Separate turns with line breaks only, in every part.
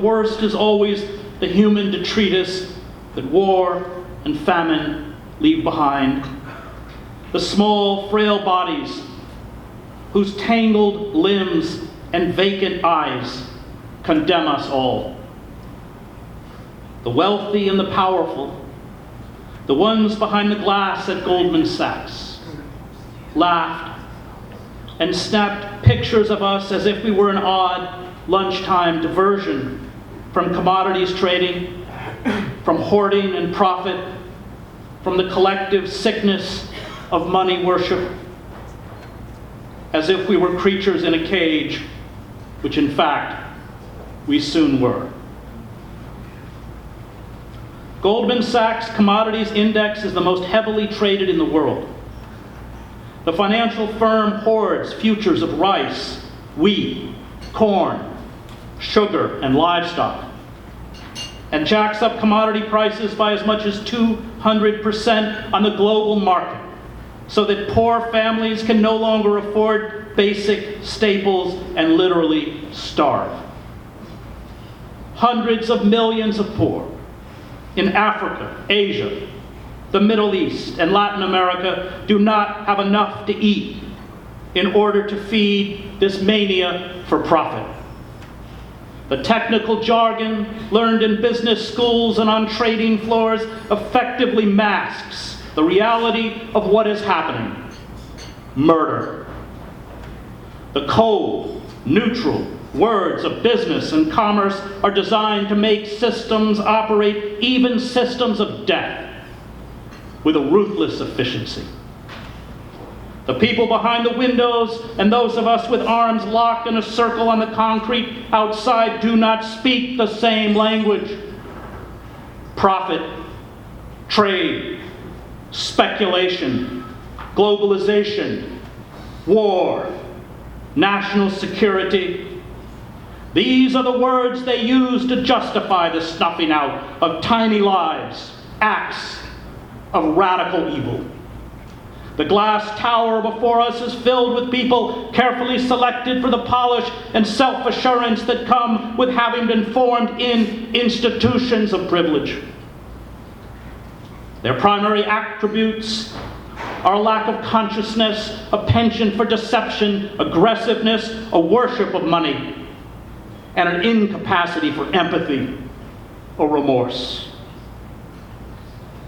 worst is always the human detritus that war and famine leave behind. The small, frail bodies whose tangled limbs and vacant eyes condemn us all. The wealthy and the powerful, the ones behind the glass at Goldman Sachs, laughed and snapped pictures of us as if we were an odd lunchtime diversion from commodities trading, from hoarding and profit, from the collective sickness of money worship, as if we were creatures in a cage, which in fact we soon were. Goldman Sachs Commodities Index is the most heavily traded in the world. The financial firm hoards futures of rice, wheat, corn, sugar, and livestock, and jacks up commodity prices by as much as 200% on the global market, so that poor families can no longer afford basic staples and literally starve. Hundreds of millions of poor in Africa, Asia, the Middle East, and Latin America do not have enough to eat in order to feed this mania for profit. The technical jargon learned in business schools and on trading floors effectively masks the reality of what is happening. Murder. The cold, neutral words of business and commerce are designed to make systems operate, even systems of death, with a ruthless efficiency. The people behind the windows and those of us with arms locked in a circle on the concrete outside do not speak the same language. Profit, trade, speculation, globalization, war, national security. These are the words they use to justify the snuffing out of tiny lives, acts of radical evil. The glass tower before us is filled with people carefully selected for the polish and self-assurance that come with having been formed in institutions of privilege. Their primary attributes are a lack of consciousness, a penchant for deception, aggressiveness, a worship of money, and an incapacity for empathy or remorse.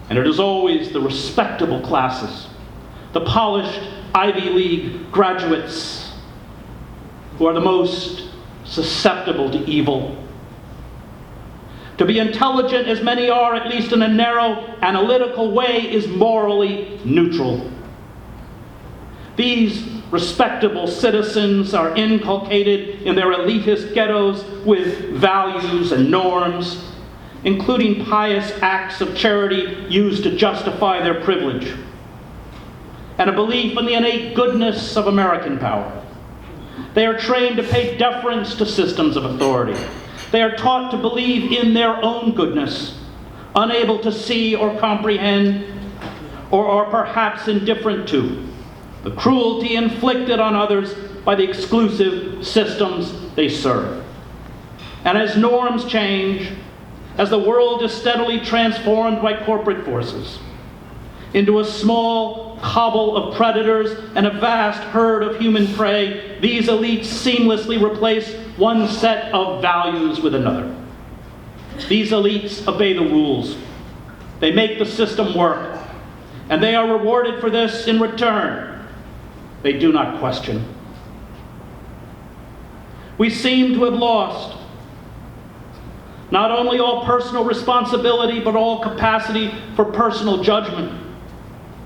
And it is always the respectable classes, the polished Ivy League graduates, who are the most susceptible to evil. To be intelligent, as many are, at least in a narrow, analytical way, is morally neutral. These respectable citizens are inculcated in their elitist ghettos with values and norms, including pious acts of charity used to justify their privilege, and a belief in the innate goodness of American power. They are trained to pay deference to systems of authority. They are taught to believe in their own goodness, unable to see or comprehend, or are perhaps indifferent to the cruelty inflicted on others by the exclusive systems they serve. And as norms change, as the world is steadily transformed by corporate forces into a small cobble of predators and a vast herd of human prey, these elites seamlessly replace one set of values with another. These elites obey the rules. They make the system work, and they are rewarded for this in return. They do not question. We seem to have lost not only all personal responsibility, but all capacity for personal judgment.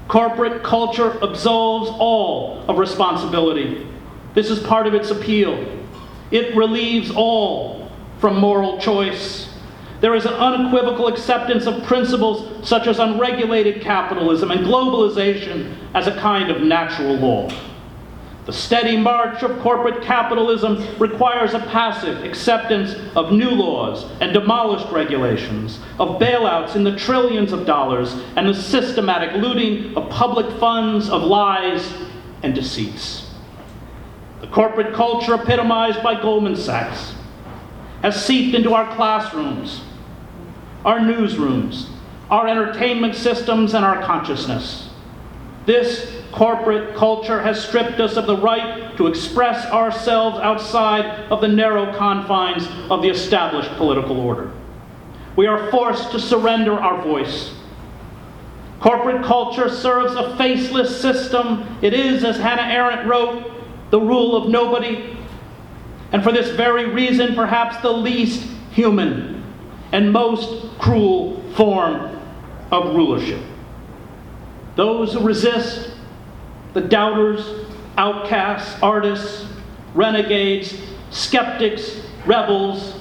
Corporate culture absolves all of responsibility. This is part of its appeal. It relieves all from moral choice. There is an unequivocal acceptance of principles such as unregulated capitalism and globalization as a kind of natural law. The steady march of corporate capitalism requires a passive acceptance of new laws and demolished regulations, of bailouts in the trillions of dollars, and the systematic looting of public funds, of lies and deceits. The corporate culture epitomized by Goldman Sachs has seeped into our classrooms, our newsrooms, our entertainment systems, and our consciousness. This corporate culture has stripped us of the right to express ourselves outside of the narrow confines of the established political order. We are forced to surrender our voice. Corporate culture serves a faceless system. It is, as Hannah Arendt wrote, the rule of nobody, and for this very reason, perhaps the least human and most cruel form of rulership. Those who resist, the doubters, outcasts, artists, renegades, skeptics, rebels,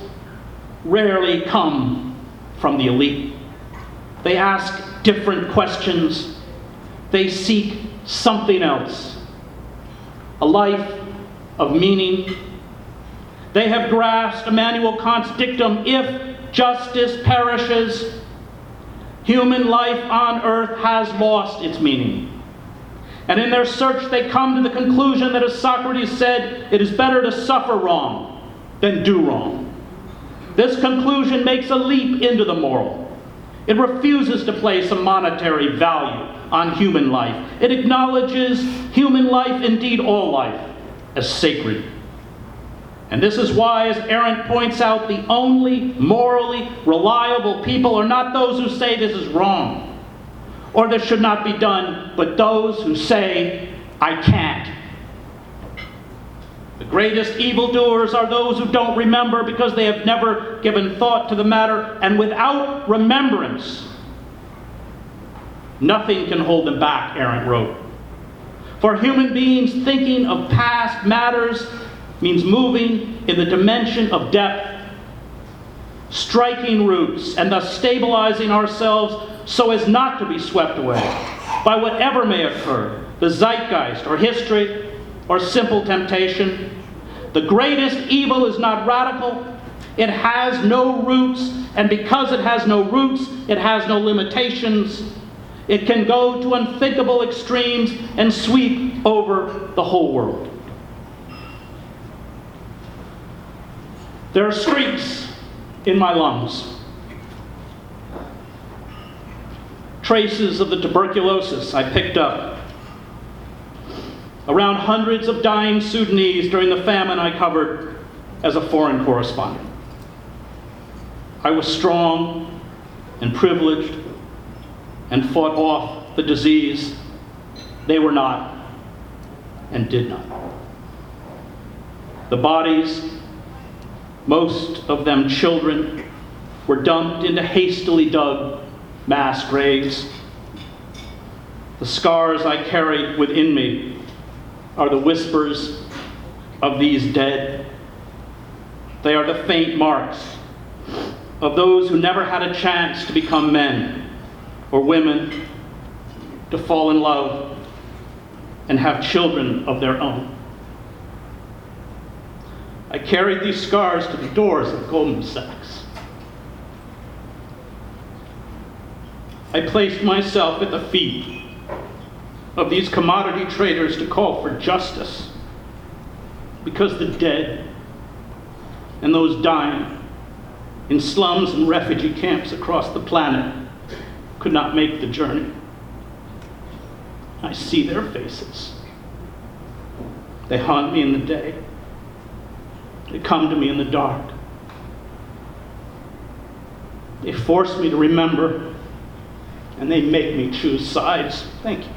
rarely come from the elite. They ask different questions. They seek something else, a life of meaning. They have grasped Immanuel Kant's dictum, if justice perishes, human life on earth has lost its meaning. And in their search, they come to the conclusion that, as Socrates said, it is better to suffer wrong than do wrong. This conclusion makes a leap into the moral. It refuses to place a monetary value on human life. It acknowledges human life, indeed all life, as sacred. And this is why, as Arendt points out, the only morally reliable people are not those who say this is wrong or this should not be done, but those who say, I can't. The greatest evildoers are those who don't remember because they have never given thought to the matter, and without remembrance, nothing can hold them back, Arendt wrote. For human beings, thinking of past matters means moving in the dimension of depth, striking roots, and thus stabilizing ourselves so as not to be swept away by whatever may occur, the zeitgeist or history or simple temptation. The greatest evil is not radical. It has no roots, and because it has no roots, it has no limitations. It can go to unthinkable extremes and sweep over the whole world. There are streaks in my lungs, traces of the tuberculosis I picked up around hundreds of dying Sudanese during the famine I covered as a foreign correspondent. I was strong and privileged and fought off the disease. They were not and did not. The bodies, most of them children, were dumped into hastily dug mass graves. The scars I carry within me are the whispers of these dead. They are the faint marks of those who never had a chance to become men or women, to fall in love and have children of their own. I carried these scars to the doors of Goldman Sachs. I placed myself at the feet of these commodity traders to call for justice, because the dead and those dying in slums and refugee camps across the planet could not make the journey. I see their faces. They haunt me in the day. They come to me in the dark. They force me to remember, and they make me choose sides. Thank you.